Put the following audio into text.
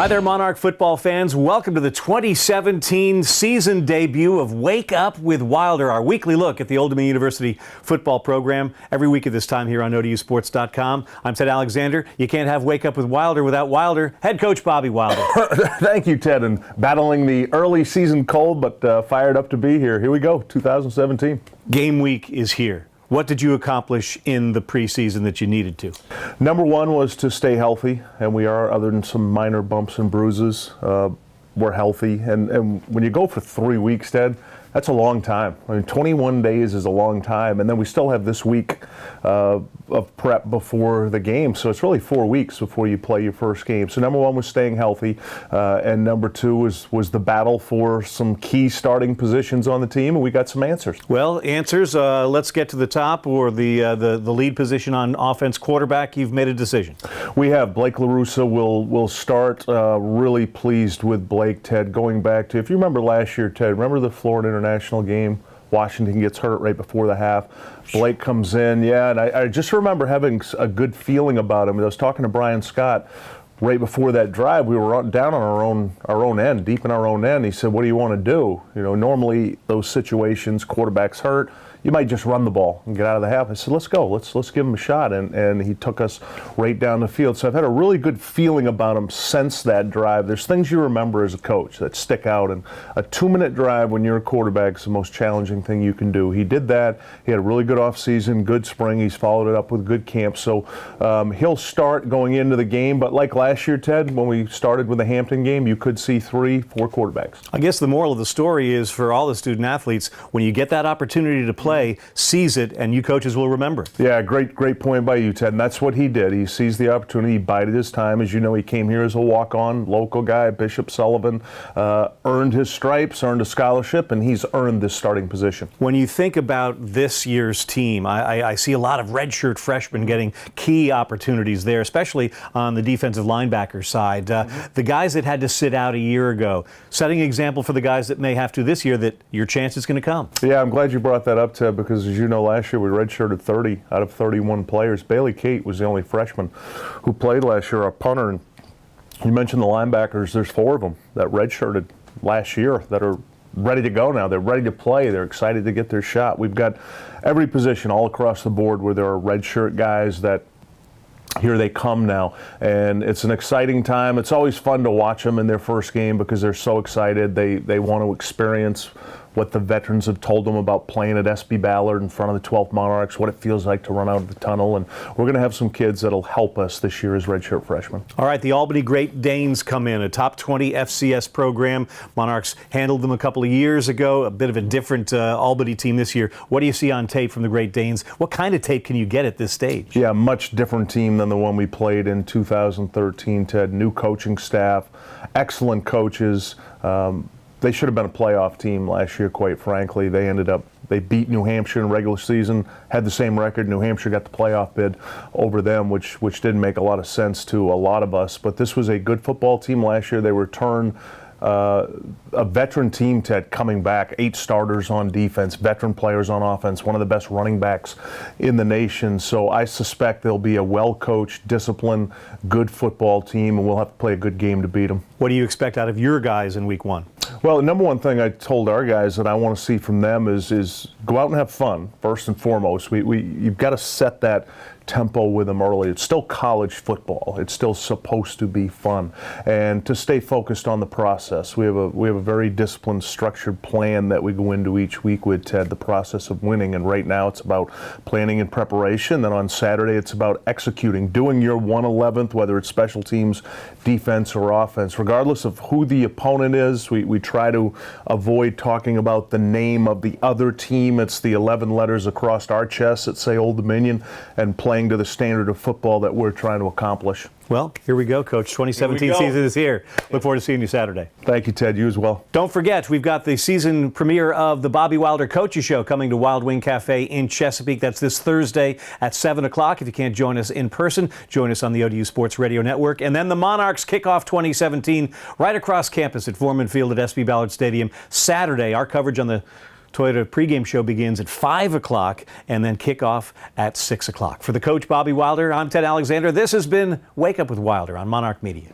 Hi there, Monarch football fans. Welcome to the 2017 season debut of Wake Up with Wilder, our weekly look at the Old Dominion University football program. Every week at this time here on ODUsports.com. I'm Ted Alexander. You can't have Wake Up with Wilder without Wilder. Head coach Bobby Wilder. Thank you, Ted. And battling the early season cold, but fired up to be here. Here we go, 2017. Game week is here. What did you accomplish in the preseason that you needed to? Number one was to stay healthy, and we are, other than some minor bumps and bruises, we're healthy. And when you go for 3 weeks, Ted, that's a long time. I mean, 21 days is a long time, and then we still have this week of prep before the game, so it's really 4 weeks before you play your first game. So number one was staying healthy, and number two was the battle for some key starting positions on the team, and we got some answers. Well, answers. Let's get to the top, or the lead position on offense, quarterback. You've made a decision. We have Blake LaRussa will start. Really pleased with Blake, Ted. Going back to, if you remember last year, Ted, remember the Florida International game? Washington gets hurt right before the half. Blake comes in, and I just remember having a good feeling about him. I was talking to Brian Scott right before that drive. We were down on our own end, deep in our own end. He said, "What do you want to do?" You know, normally those situations, quarterback's hurt, you might just run the ball and get out of the half. I said, let's go. Let's give him a shot. And he took us right down the field. So I've had a really good feeling about him since that drive. There's things you remember as a coach that stick out. And a 2-minute drive when you're a quarterback is the most challenging thing you can do. He did that. He had a really good offseason, good spring. He's followed it up with good camp. So he'll start going into the game. But like last year, Ted, when we started with the Hampton game, you could see 3-4 quarterbacks. I guess the moral of the story is for all the student athletes, when you get that opportunity to play, seize it, and you coaches will remember it. Yeah, great point by you, Ted. And that's what he did. He seized the opportunity. He bided his time. As you know, he came here as a walk-on, local guy, Bishop Sullivan, earned his stripes, earned a scholarship, and he's earned this starting position. When you think about this year's team, I see a lot of redshirt freshmen getting key opportunities there, especially on the defensive linebacker side. The guys that had to sit out a year ago, setting an example for the guys that may have to this year, that your chance is going to come. Yeah, I'm glad you brought that up, Ted, because as you know, last year we redshirted 30 out of 31 players. Bailey Kate was the only freshman who played last year, a punter. And you mentioned the linebackers. There's 4 of them that redshirted last year that are ready to go now. They're ready to play. They're excited to get their shot. We've got every position all across the board where there are redshirt guys that here they come now, and it's an exciting time. It's always fun to watch them in their first game because they're so excited. They want to experience what the veterans have told them about playing at SB Ballard in front of the 12th Monarchs, what it feels like to run out of the tunnel, and we're going to have some kids that'll help us this year as redshirt freshmen. All right, the Albany Great Danes come in, a top 20 FCS program. Monarchs handled them a couple of years ago, a bit of a different Albany team this year. What do you see on tape from the Great Danes? What kind of tape can you get at this stage? Yeah, much different team than the one we played in 2013, Ted. New coaching staff, excellent coaches. They should have been a playoff team last year, quite frankly. They beat New Hampshire in regular season, had the same record. New Hampshire got the playoff bid over them, which didn't make a lot of sense to a lot of us. But this was a good football team last year. They returned a veteran team, Ted, coming back, 8 starters on defense, veteran players on offense, one of the best running backs in the nation. So I suspect they'll be a well-coached, disciplined, good football team, and we'll have to play a good game to beat them. What do you expect out of your guys in week 1? Well, the number one thing I told our guys that I want to see from them is go out and have fun, first and foremost. You've got to set that tempo with them early. It's still college football. It's still supposed to be fun, and to stay focused on the process. We have a very disciplined, structured plan that we go into each week with, Ted, the process of winning. And right now it's about planning and preparation. Then on Saturday it's about executing, doing your 1/11th, whether it's special teams, defense, or offense. Regardless of who the opponent is, we try to avoid talking about the name of the other team. It's the 11 letters across our chests that say Old Dominion, and playing to the standard of football that we're trying to accomplish. Well, here we go, Coach. 2017 season is here. Look forward to seeing you Saturday. Thank you, Ted. You as well. Don't forget, we've got the season premiere of the Bobby Wilder Coaches Show coming to Wild Wing Cafe in Chesapeake. That's this Thursday at 7 o'clock. If you can't join us in person, join us on the ODU Sports Radio Network. And then the Monarchs kick off 2017 right across campus at Foreman Field at SB Ballard Stadium Saturday. Our coverage on the Toyota pregame show begins at 5 o'clock and then kickoff at 6 o'clock. For the coach, Bobby Wilder, I'm Ted Alexander. This has been Wake Up with Wilder on Monarch Media.